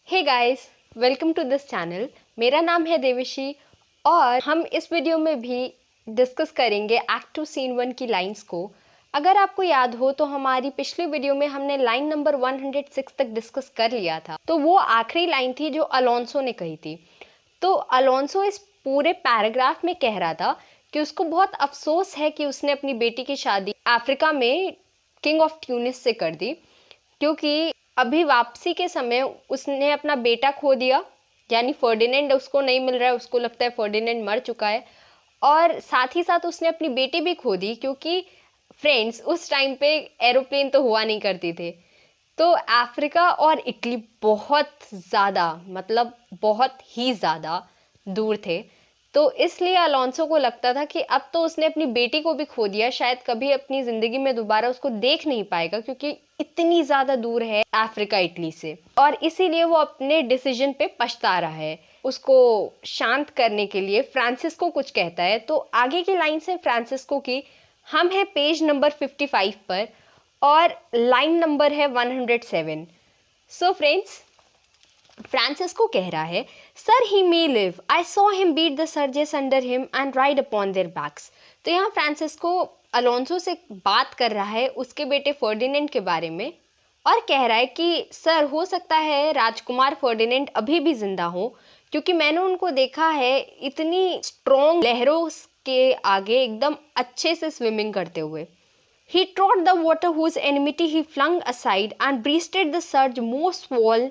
Hey guys, welcome to this channel. मेरा नाम है देविशी और हम इस वीडियो में भी डिस्कस करेंगे एक्ट 2 सीन 1 की लाइंस को। अगर आपको याद हो तो हमारी पिछली वीडियो में हमने लाइन नंबर 106 तक डिस्कस कर लिया था। तो वो आखिरी लाइन थी जो अलोंसो ने कही थी। तो अलोंसो इस पूरे पैराग्राफ में कह रहा था कि उसको बहुत अफसोस है कि उसने अपनी बेटी की शादी अफ्रीका में किंग ऑफ ट्यूनिस से कर दी, क्योंकि अभी वापसी के समय उसने अपना बेटा खो दिया, यानी फर्डिनेंड उसको नहीं मिल रहा है। उसको लगता है फर्डिनेंड मर चुका है। और साथ ही साथ उसने अपनी बेटी भी खो दी, क्योंकि फ्रेंड्स उस टाइम पे एरोप्लेन तो हुआ नहीं करती थे। तो अफ्रीका और इटली बहुत ज़्यादा, मतलब बहुत ही ज़्यादा दूर थे। तो इसलिए अलोंसो को लगता था कि अब तो उसने अपनी बेटी को भी खो दिया, शायद कभी अपनी ज़िंदगी में दोबारा उसको देख नहीं पाएगा, क्योंकि इतनी ज़्यादा दूर है अफ्रीका इटली से। और इसीलिए वो अपने डिसीजन पे पछता रहा है। उसको शांत करने के लिए फ्रांसिस्को कुछ कहता है। तो आगे की लाइन से फ्रांसिस्को की, हम हैं पेज नंबर 55 पर और लाइन नंबर है 107। सो फ्रेंड्स, फ्रांसिस्को कह रहा है, sir he may live, I saw him beat the surges under him and ride upon their backs. तो यहाँ फ्रांसिस्को अलोंसो से बात कर रहा है उसके बेटे फर्डिनेंड के बारे में और कह रहा है कि सर, हो सकता है राजकुमार फर्डिनेंड अभी भी जिंदा हो, क्योंकि मैंने उनको देखा है इतनी स्ट्रॉन्ग लहरों के आगे एकदम अच्छे से स्विमिंग करते हुए। He trod the water whose enmity he flung aside and breasted the surge most wall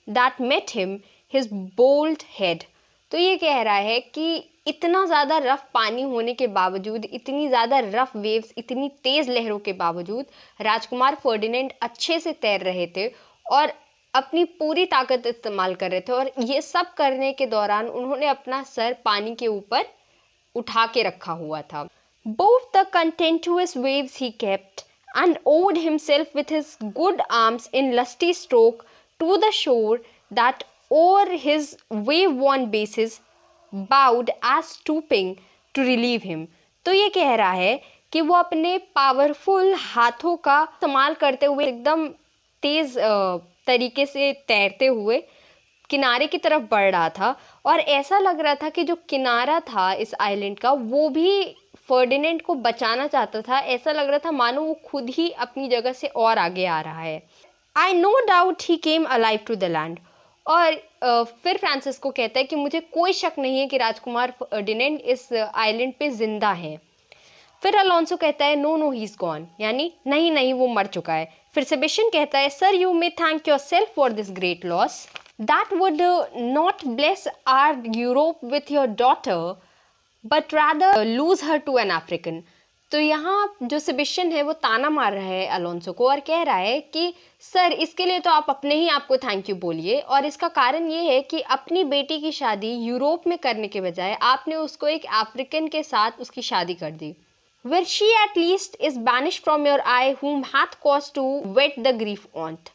that met him his bold head। तो ये कह रहा है कि इतना ज़्यादा रफ पानी होने के बावजूद, इतनी ज़्यादा रफ वेव्स, इतनी तेज़ लहरों के बावजूद राजकुमार फर्डिनेंड अच्छे से तैर रहे थे और अपनी पूरी ताकत इस्तेमाल कर रहे थे। और ये सब करने के दौरान उन्होंने अपना सर पानी के ऊपर उठा के रखा हुआ था। Both the contemptuous waves he kept, and owed himself with his good arms in lusty stroke to the shore that o'er his wave-worn bases bowed as stooping to relieve him। तो ये कह रहा है कि वो अपने पावरफुल हाथों का इस्तेमाल करते हुए एकदम तेज तरीके से तैरते हुए किनारे की तरफ बढ़ रहा था। और ऐसा लग रहा था कि जो किनारा था इस आइलैंड का, वो भी फर्डिनेंड को बचाना चाहता था। ऐसा लग रहा था मानो वो खुद ही अपनी जगह से और आगे आ रहा है। I no doubt he came alive to the land. और फिर फ्रांसिस्को कहता है कि मुझे कोई शक नहीं है कि राजकुमार फर्डिनेंड इस आइलैंड पे जिंदा है। फिर अलोंसो कहता है, no no he is gone, यानी नहीं नहीं वो मर चुका है। फिर सेबेस्टियन कहता है, sir you may thank your self for this great loss that would not bless our Europe with your daughter, but rather lose her to an African। तो यहाँ जो सेबेस्टियन है वो ताना मार रहा है अलोंसो को और कह रहा है कि सर, इसके लिए तो आप अपने ही आपको थैंक यू बोलिए। और इसका कारण ये है कि अपनी बेटी की शादी यूरोप में करने के बजाय आपने उसको एक अफ्रीकन के साथ उसकी शादी कर दी। Where she at least is banished from your eye whom hath caused to wet the grief on't।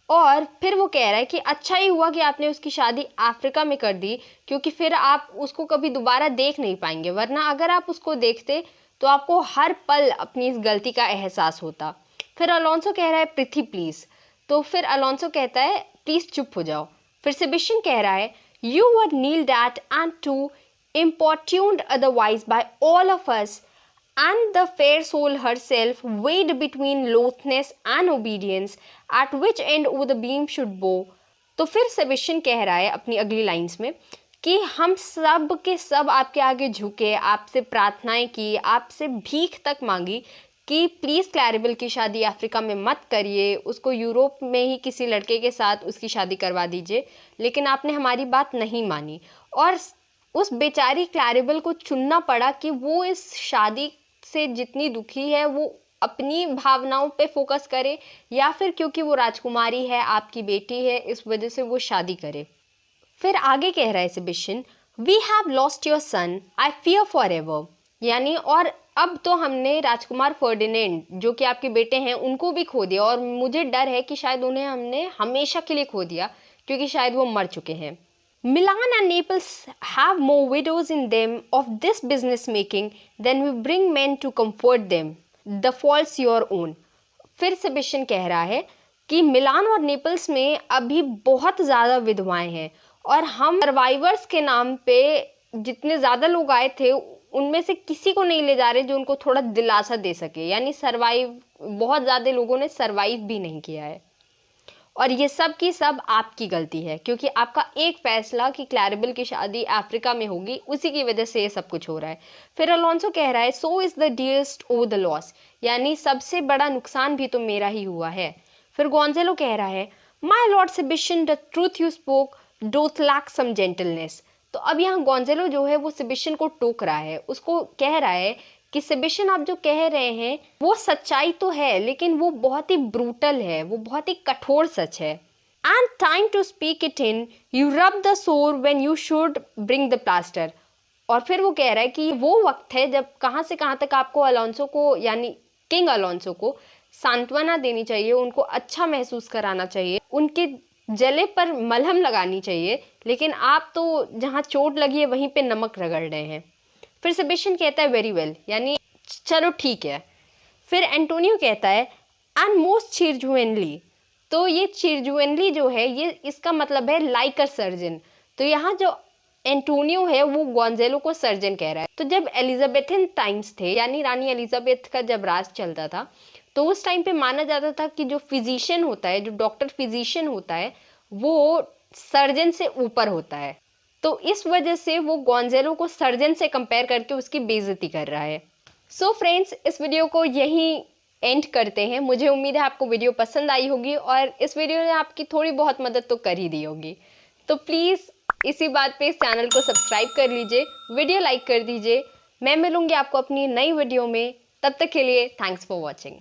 और फिर वो कह रहा है कि अच्छा ही हुआ कि आपने उसकी शादी अफ्रीका में कर दी, क्योंकि फिर आप उसको कभी दोबारा देख नहीं पाएंगे, वरना अगर आप उसको देखते तो आपको हर पल अपनी इस गलती का एहसास होता। फिर अलोंसो कह रहा है, पृथ्वी प्लीज़। तो फिर अलोंसो कहता है, प्लीज़ चुप हो जाओ। फिर सेबेस्टियन कह रहा है, you were kneeled at and to importuned otherwise by all of us, and the fair soul herself weighed between lothness and obedience, at which end o the beam should bow। तो फिर Sebastian कह रहा है अपनी अगली lines में कि हम सब के सब आपके आगे झुके, आपसे प्रार्थनाएं की, आपसे भीख तक मांगी कि प्लीज़ क्लैरिबल की शादी अफ्रीका में मत करिए, उसको यूरोप में ही किसी लड़के के साथ उसकी शादी करवा दीजिए। लेकिन आपने हमारी बात नहीं मानी और उस बेचारी क्लैरिबल को चुनना पड़ा कि वो इस शादी से जितनी दुखी है वो अपनी भावनाओं पे फोकस करे, या फिर क्योंकि वो राजकुमारी है, आपकी बेटी है, इस वजह से वो शादी करे। फिर आगे कह रहा है Sebastian, we have lost your son, I fear for ever, यानी और अब तो हमने राजकुमार फर्डिनेंड जो कि आपके बेटे हैं उनको भी खो दिया, और मुझे डर है कि शायद उन्हें हमने हमेशा के लिए खो दिया, क्योंकि शायद वो मर चुके हैं। Milan and Naples have more widows in them of this business making than we bring men to comfort them. The fault's your own। फिर सेबेस्टियन कह रहा है, कि मिलान और नेपल्स में अभी बहुत ज़्यादा विधवाएं हैं और हम सर्वाइवर्स के नाम पे जितने ज़्यादा लोग आए थे उनमें से किसी को नहीं ले जा रहे जो उनको थोड़ा दिलासा दे सके। यानी बहुत ज़्यादा लोगों ने सर्वाइव भी नहीं किया है और ये सब की सब आपकी गलती है, क्योंकि आपका एक फैसला कि क्लैरिबल की शादी अफ्रीका में होगी, उसी की वजह से ये सब कुछ हो रहा है। फिर अलोंसो कह रहा है so is the dearest over the loss, यानी सबसे बड़ा नुकसान भी तो मेरा ही हुआ है। फिर गोंजेलो कह रहा है my lord Sebastian the truth you spoke doth lack some gentleness. तो अब यहाँ गोंजेलो जो है वो सेबिशन को टोक रहा है, उसको कह रहा है कि सेबिशन आप जो कह रहे हैं वो सच्चाई तो है लेकिन वो बहुत ही ब्रूटल है, वो बहुत ही कठोर सच है। And time to speak it in you rub the sore when you should bring the plaster. और फिर वो कह रहा है कि वो वक्त है जब कहाँ से कहाँ तक आपको अलोंसो को यानी किंग अलोंसो को सांत्वना देनी चाहिए, उनको अच्छा महसूस कराना चाहिए, उनके जले पर मलहम लगानी चाहिए, लेकिन आप तो जहाँ चोट लगी है वहीं पे नमक रगड़ रहे हैं। फिर सेबेस्टियन कहता है वेरी वेल, यानी चलो ठीक है। फिर एंटोनियो कहता है एंड मोस्ट चिरजुएनली। तो ये चिरजुएनली जो है ये इसका मतलब है लाइक अ सर्जन। तो यहाँ जो एंटोनियो है वो गोंजेलो को सर्जन कह रहा है। तो जब एलिजाबेथन टाइम्स थे यानी रानी एलिजाबेथ का जब राज चलता था तो उस टाइम पे माना जाता था कि जो फिजिशियन होता है, जो डॉक्टर फिजिशियन होता है, वो सर्जन से ऊपर होता है। तो इस वजह से वो गोंजेलो को सर्जन से कंपेयर करके उसकी बेइज्जती कर रहा है। सो फ्रेंड्स, इस वीडियो को यहीं एंड करते हैं। मुझे उम्मीद है आपको वीडियो पसंद आई होगी और इस वीडियो ने आपकी थोड़ी बहुत मदद तो कर ही दी होगी। तो प्लीज़ इसी बात पे इस चैनल को सब्सक्राइब कर लीजिए, वीडियो लाइक कर दीजिए। मैं मिलूंगी आपको अपनी नई वीडियो में, तब तक के लिए थैंक्स फॉर वॉचिंग।